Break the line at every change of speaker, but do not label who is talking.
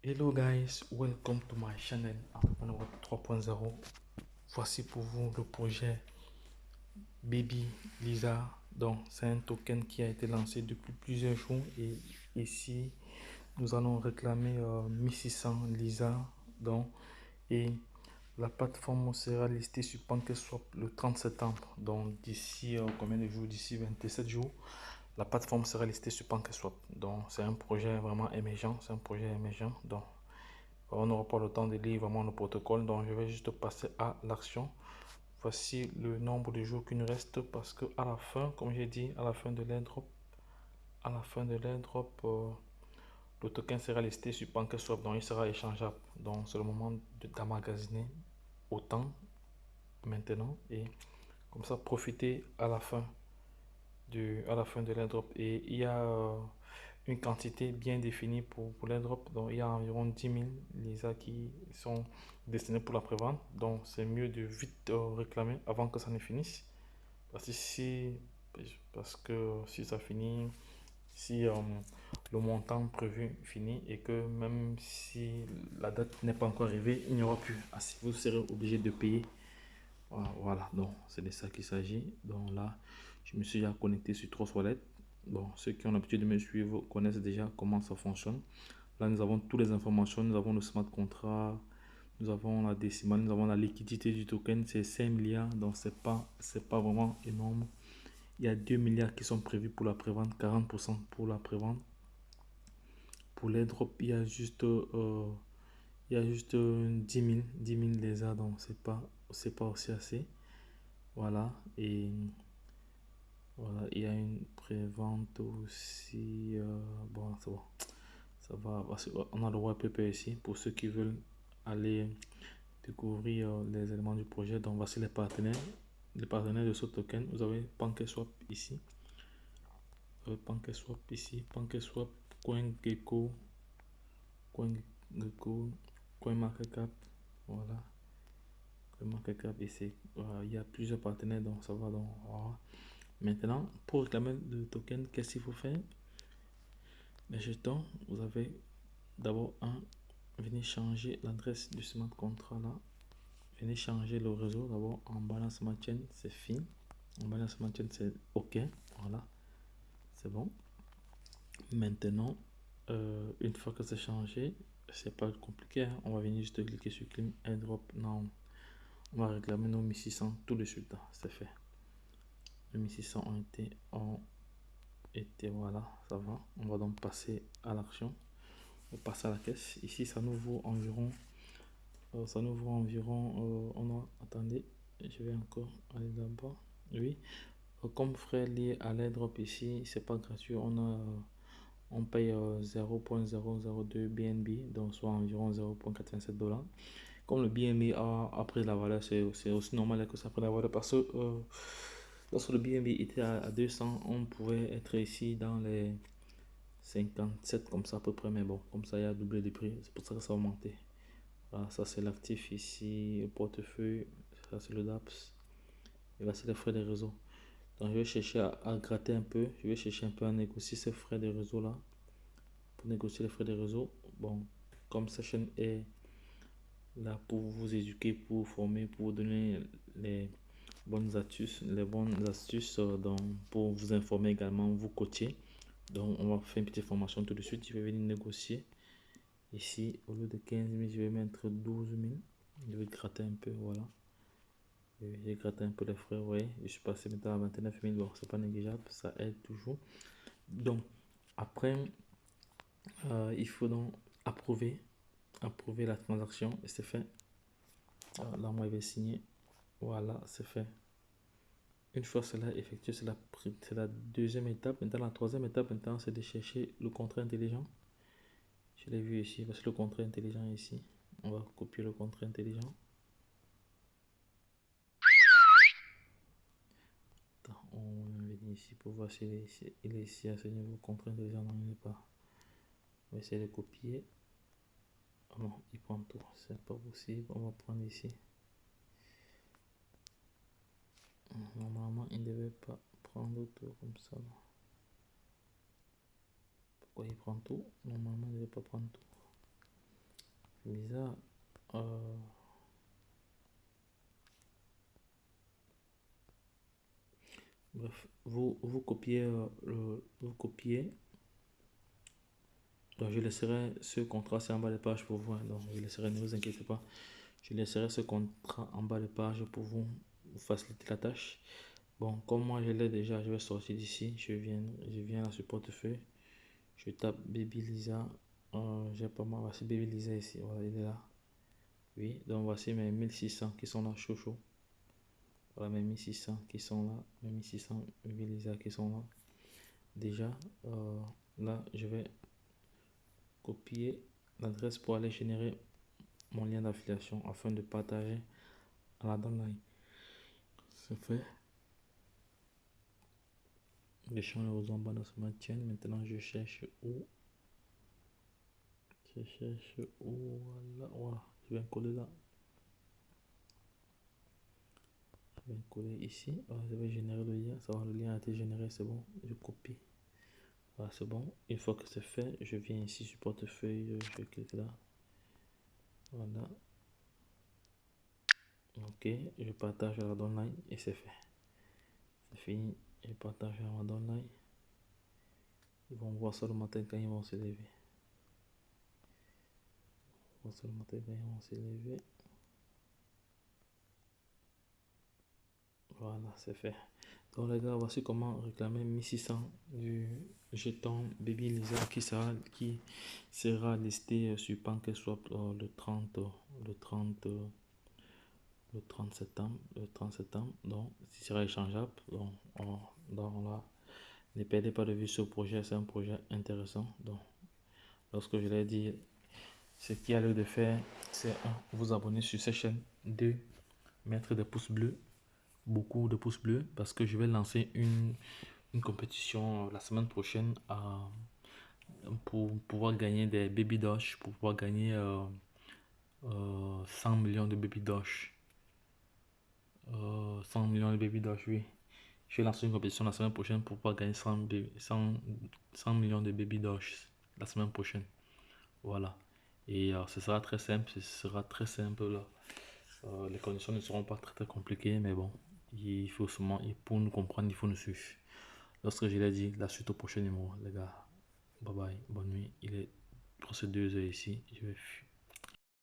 Hello guys, welcome to my channel Entrepreneur 3.0. Voici pour vous le projet Baby Lisa. Donc c'est un token qui a été lancé depuis plusieurs jours et ici nous allons réclamer 1600 Lisa. Donc et la plateforme sera listée sur PancakeSwap le 30 septembre. Donc d'ici combien de jours? D'ici 27 jours. La plateforme sera listée sur PancakeSwap. Donc c'est un projet vraiment émergent. C'est un projet émergent. Donc on n'aura pas le temps de lire vraiment le protocole. Donc je vais juste passer à l'action. Voici le nombre de jours qu'il nous reste parce que à la fin, comme j'ai dit, à la fin de l'airdrop, le token sera listé sur PancakeSwap. Donc il sera échangeable. Donc c'est le moment d'emmagasiner autant maintenant et comme ça profiter à la fin de l'airdrop. Et il y a une quantité bien définie pour l'airdrop. Donc il y a environ 10 000 Lisa qui sont destinés pour la prévente. Donc c'est mieux de vite réclamer avant que ça ne finisse. Parce que si ça finit, si le montant prévu finit et que même si la date n'est pas encore arrivée, il n'y aura plus assez. Vous serez obligé de payer. Voilà, donc c'est de ça qu'il s'agit. Donc là, je me suis déjà connecté sur Trust Wallet. Bon, ceux qui ont l'habitude de me suivre connaissent déjà comment ça fonctionne. Là, nous avons toutes les informations. Nous avons le smart contract, nous avons la décimale, nous avons la liquidité du token. C'est 5 milliards, donc c'est pas vraiment énorme. Il y a 2 milliards qui sont prévus pour la prévente, 40% pour la prévente. Pour les drops, il y a juste 10 000 lézards, donc c'est pas aussi assez. Voilà, et voilà, il y a une prévente aussi. Bon, c'est bon, ça va. On a le WPP ici pour ceux qui veulent aller découvrir les éléments du projet. Donc, voici les partenaires. Les partenaires de ce token. Vous avez PancakeSwap ici. PancakeSwap ici. PancakeSwap, CoinGecko, CoinGecko, CoinMarketCap. Voilà. CoinMarketCap ici. Voilà, il y a plusieurs partenaires, donc ça va. Donc, voilà. Maintenant, pour réclamer le token, qu'est-ce qu'il faut faire? Les jetons, vous avez d'abord venez changer l'adresse du smart contract là. Venez changer le réseau d'abord en balance chain, c'est fini. En balance chain, c'est OK. Voilà, c'est bon. Maintenant, une fois que c'est changé, c'est pas compliqué. Hein. On va venir juste cliquer sur Claim Airdrop. Non, on va réclamer nos 1600 tout de suite. C'est fait. Les 1600 ont été, voilà, ça va. On va donc passer à l'action. On passe à la caisse. Ici, ça nous vaut environ. Attendez, je vais encore aller là-bas. Oui. Comme frais liés à l'airdrop ici, c'est pas gratuit. On paye 0.002 BNB, donc soit environ 0.87 $. Comme le BNB a pris la valeur, c'est aussi normal que ça prenne la valeur parce que lorsque le BNB était à 200, on pouvait être ici dans les 57 comme ça à peu près, mais bon, comme ça il y a doublé de prix, c'est pour ça que ça a augmenté. Voilà, ça c'est l'actif ici, le portefeuille, ça c'est le DAPS, et là c'est les frais de réseau. Donc je vais chercher à gratter un peu, je vais chercher un peu à négocier ces frais de réseau là, pour négocier les frais de réseau. Bon, comme cette chaîne est là pour vous éduquer, pour vous former, pour vous donner les bonnes astuces, donc pour vous informer également, vous coacher. Donc on va faire une petite formation tout de suite. Je vais venir négocier ici au lieu de 15 000, je vais mettre 12 000. Je vais gratter un peu, voilà. J'ai gratté un peu les frais, ouais. Je suis passé maintenant à 29 000. Bon, c'est pas négligeable, ça aide toujours. Donc après, il faut donc approuver la transaction et c'est fait. Là moi je vais signer, voilà, c'est fait. Une fois cela effectué, c'est la deuxième étape. Maintenant la troisième étape maintenant c'est de chercher le contrat intelligent. Je l'ai vu ici, parce que le contrat intelligent est ici. On va copier le contrat intelligent. Attends, on va venir ici pour voir s'il est ici. Il est ici à ce niveau. Contrat intelligent, non il n'est pas. On va essayer de copier. Oh non, il prend tout, c'est pas possible. On va prendre ici. Normalement, il ne devait pas prendre tout comme ça. Pourquoi il prend tout? Normalement, il ne devait pas prendre tout. bizarre. Bref, vous copiez vous copiez. Donc je laisserai ce contrat c'est en bas de page pour vous, hein. Donc je laisserai, ne vous inquiétez pas, je laisserai ce contrat en bas de page pour vous faciliter la tâche. Bon, comme moi je l'ai déjà, je vais sortir d'ici, je viens à ce portefeuille, je tape Baby Lisa, j'ai pas mal, voici Baby Lisa ici, voilà, il est là. Oui, donc voici mes 1600 qui sont là, chaud chaud. Voilà mes 1600 qui sont là, mes 1600 Baby Lisa qui sont là. Déjà, là je vais copier l'adresse pour aller générer mon lien d'affiliation afin de partager à la downline. C'est fait. Les champs de rose en bas se maintiennent. Maintenant, je cherche où. Je cherche où. Voilà, voilà. Je vais coller là. Je vais coller ici. Voilà, je vais générer le lien. Ça va, le lien a été généré, c'est bon. Je copie. Voilà, c'est bon. Une fois que c'est fait, je viens ici sur portefeuille. Je clique là. Voilà. Ok, je partage à la downline et c'est fait. C'est fini. Je partage à la downline. Ils vont voir ça le matin quand ils vont se lever. Ils vont voir ça le matin quand ils vont se lever. Voilà, c'est fait. Donc les gars, voici comment réclamer 1600 du jeton Baby Lisa qui sera listé sur PancakeSwap le 30 le 30 le 30 septembre. Le 30 septembre. Donc, il sera échangeable. Donc, là, ne perdez pas de vue ce projet. C'est un projet intéressant. Donc, lorsque je l'ai dit, ce qu'il y a lieu de faire, c'est vous abonner sur cette chaîne, 2, mettre des pouces bleus, beaucoup de pouces bleus, parce que je vais lancer une compétition la semaine prochaine pour pouvoir gagner des Baby Doge, pour pouvoir gagner 100 millions de Baby Doge. 100 millions de Baby Doge, oui. Je vais lancer une compétition la semaine prochaine pour pouvoir gagner 100 millions de Baby Doge la semaine prochaine. Voilà. Et ce sera très simple, là. Les conditions ne seront pas très compliquées, mais bon, il faut seulement, pour nous comprendre, il faut nous suivre. Lorsque je l'ai dit, la suite au prochain numéro, les gars. Bye bye, bonne nuit. Il est presque 2 heures ici. Je vais